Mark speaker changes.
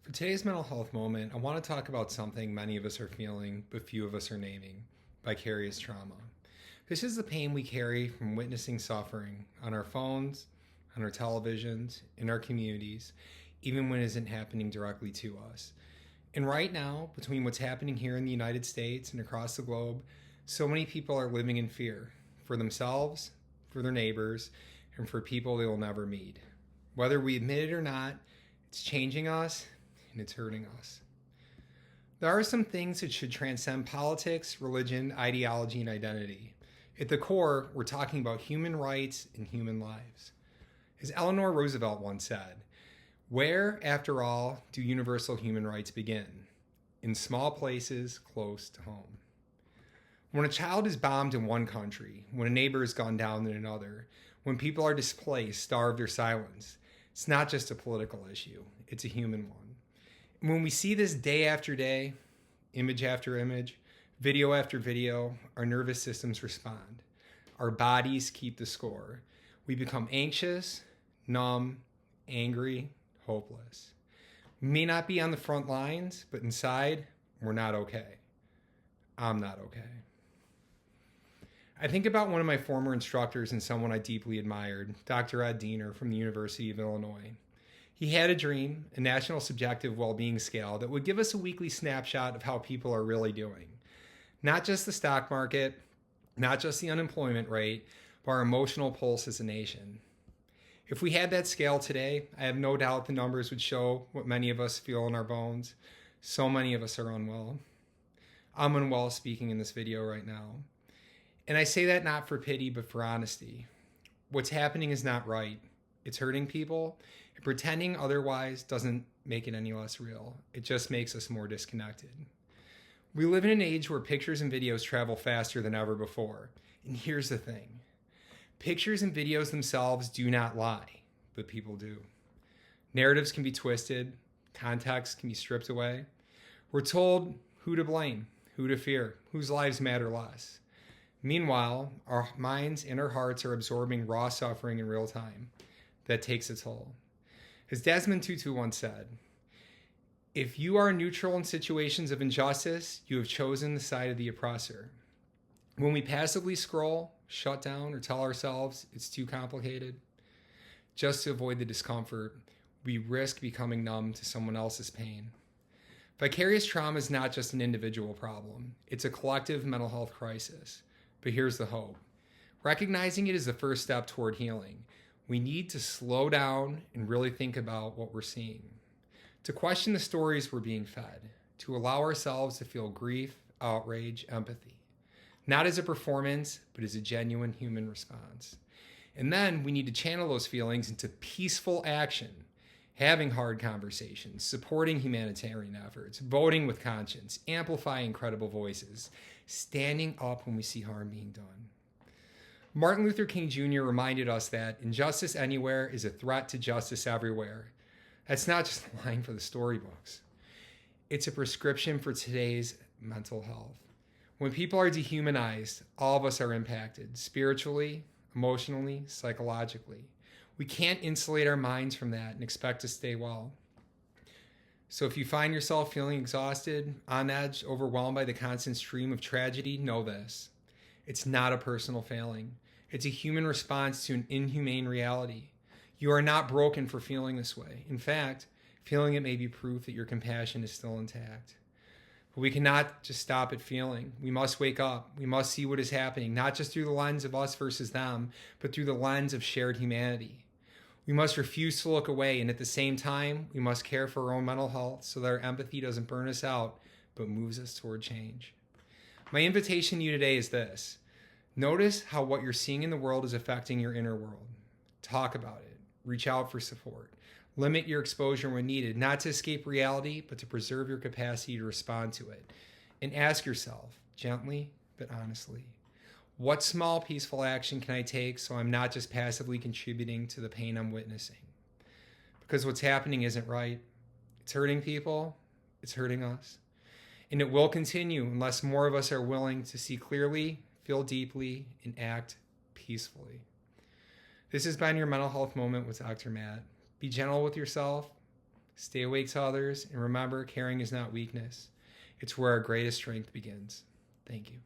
Speaker 1: For today's mental health moment, I want to talk about something many of us are feeling, but few of us are naming: vicarious trauma. This is the pain we carry from witnessing suffering on our phones, on our televisions, in our communities, even when it isn't happening directly to us. And right now, between what's happening here in the United States and across the globe, so many people are living in fear for themselves, for their neighbors, and for people they will never meet. Whether we admit it or not, it's changing us and it's hurting us. There are some things that should transcend politics, religion, ideology, and identity. At the core, we're talking about human rights and human lives. As Eleanor Roosevelt once said, where, after all, do universal human rights begin? In small places close to home. When a child is bombed in one country, when a neighbor is gunned down in another, when people are displaced, starved, or silenced, it's not just a political issue, it's a human one. And when we see this day after day, image after image, video after video, our nervous systems respond. Our bodies keep the score. We become anxious, numb, angry, hopeless. We may not be on the front lines, but inside, we're not okay. I'm not okay. I think about one of my former instructors and someone I deeply admired, Dr. Ed Diener from the University of Illinois. He had a dream, a national subjective well-being scale that would give us a weekly snapshot of how people are really doing. Not just the stock market, not just the unemployment rate, but our emotional pulse as a nation. If we had that scale today, I have no doubt the numbers would show what many of us feel in our bones. So many of us are unwell. I'm unwell speaking in this video right now. And I say that not for pity, but for honesty. What's happening is not right. It's hurting people, and pretending otherwise doesn't make it any less real. It just makes us more disconnected. We live in an age where pictures and videos travel faster than ever before. And here's the thing. Pictures and videos themselves do not lie, but people do. Narratives can be twisted, context can be stripped away. We're told who to blame, who to fear, whose lives matter less. Meanwhile, our minds and our hearts are absorbing raw suffering in real time. That takes a toll. As Desmond Tutu once said, if you are neutral in situations of injustice, you have chosen the side of the oppressor. When we passively scroll, shut down, or tell ourselves it's too complicated, just to avoid the discomfort, we risk becoming numb to someone else's pain. Vicarious trauma is not just an individual problem. It's a collective mental health crisis. But here's the hope. Recognizing it is the first step toward healing. We need to slow down and really think about what we're seeing. To question the stories we're being fed. To allow ourselves to feel grief, outrage, empathy. Not as a performance, but as a genuine human response. And then we need to channel those feelings into peaceful action. Having hard conversations, supporting humanitarian efforts, voting with conscience, amplifying credible voices, standing up when we see harm being done. Martin Luther King Jr. reminded us that injustice anywhere is a threat to justice everywhere. That's not just a line for the storybooks. It's a prescription for today's mental health. When people are dehumanized, all of us are impacted, spiritually, emotionally, psychologically. We can't insulate our minds from that and expect to stay well. So if you find yourself feeling exhausted, on edge, overwhelmed by the constant stream of tragedy, know this. It's not a personal failing. It's a human response to an inhumane reality. You are not broken for feeling this way. In fact, feeling it may be proof that your compassion is still intact. But we cannot just stop at feeling. We must wake up. We must see what is happening, not just through the lens of us versus them, but through the lens of shared humanity. We must refuse to look away, and at the same time, we must care for our own mental health so that our empathy doesn't burn us out, but moves us toward change. My invitation to you today is this. Notice how what you're seeing in the world is affecting your inner world. Talk about it. Reach out for support. Limit your exposure when needed, not to escape reality, but to preserve your capacity to respond to it. And ask yourself, gently but honestly, what small peaceful action can I take so I'm not just passively contributing to the pain I'm witnessing? Because what's happening isn't right. It's hurting people. It's hurting us. And it will continue unless more of us are willing to see clearly, feel deeply, and act peacefully. This has been your mental health moment with Dr. Matt. Be gentle with yourself, Stay awake to others, and remember, caring is not weakness. It's where our greatest strength begins. Thank you.